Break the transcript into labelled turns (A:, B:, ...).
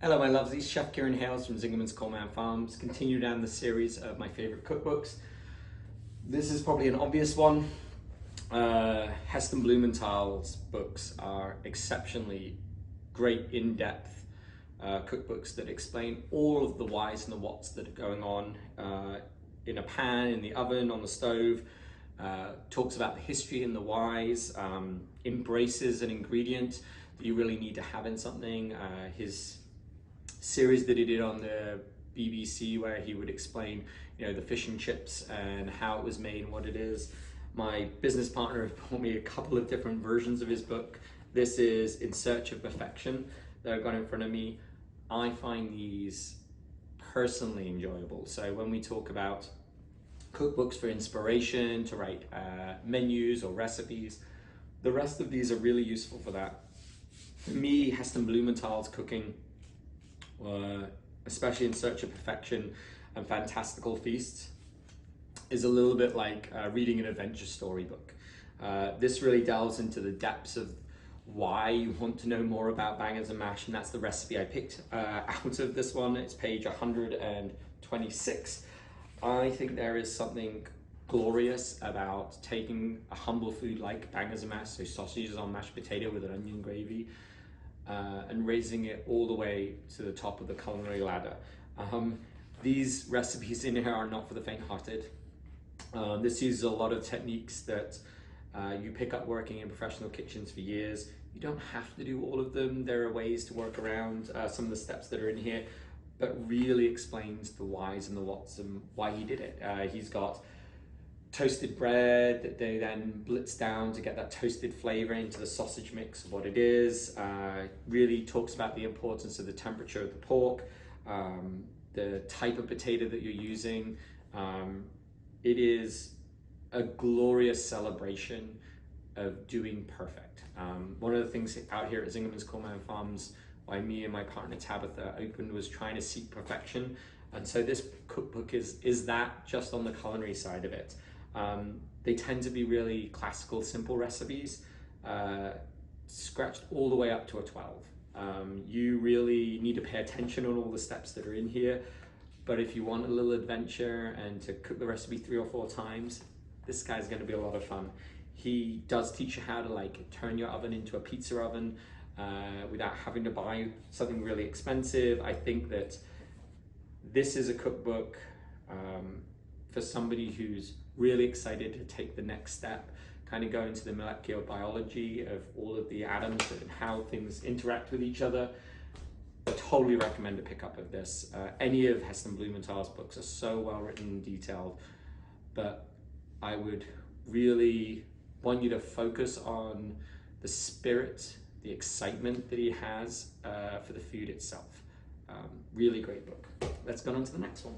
A: Hello my lovesies, Chef Kieron Hales from Zingerman's Coleman Farms. Continue down the series of my favorite cookbooks. This is probably an obvious one. Heston Blumenthal's books are exceptionally great, in-depth cookbooks that explain all of the whys and the whats that are going on in a pan, in the oven, on the stove. Talks about the history and the whys, embraces an ingredient that you really need to have in something. His series that he did on the BBC where he would explain, the fish and chips and how it was made and what it is. My business partner bought me a couple of different versions of his book. This is In Search of Perfection that I've got in front of me. I find these personally enjoyable. So when we talk about cookbooks for inspiration, to write menus or recipes, the rest of these are really useful for that. For me, Heston Blumenthal's cooking, especially In Search of Perfection and Fantastical Feasts, is a little bit like reading an adventure storybook. This really delves into the depths of why you want to know more about bangers and mash, and that's the recipe I picked out of this one. It's page 126. I think there is something glorious about taking a humble food like bangers and mash, so sausages on mashed potato with an onion gravy, and raising it all the way to the top of the culinary ladder. These recipes in here are not for the faint-hearted. This uses a lot of techniques that you pick up working in professional kitchens for years. You don't have to do all of them. There are ways to work around some of the steps that are in here, but really explains the whys and the whats and why he did it. He's got toasted bread that they then blitz down to get that toasted flavor into the sausage mix of what it is. Really talks about the importance of the temperature of the pork, the type of potato that you're using. It is a glorious celebration of doing perfect. One of the things out here at Zingerman's Coleman Farms, why me and my partner Tabitha opened, was trying to seek perfection. And so this cookbook is that, just on the culinary side of it. They tend to be really classical, simple recipes, scratched all the way up to a 12. You really need to pay attention on all the steps that are in here. But if you want a little adventure and to cook the recipe 3 or 4 times, this guy's going to be a lot of fun. He does teach you how to turn your oven into a pizza oven without having to buy something really expensive. I think that this is a cookbook for somebody who's really excited to take the next step, kind of go into the molecular biology of all of the atoms and how things interact with each other. I totally recommend a pickup of this. Any of Heston Blumenthal's books are so well written and detailed, but I would really want you to focus on the spirit, the excitement that he has for the food itself. Really great book. Let's go on to the next one.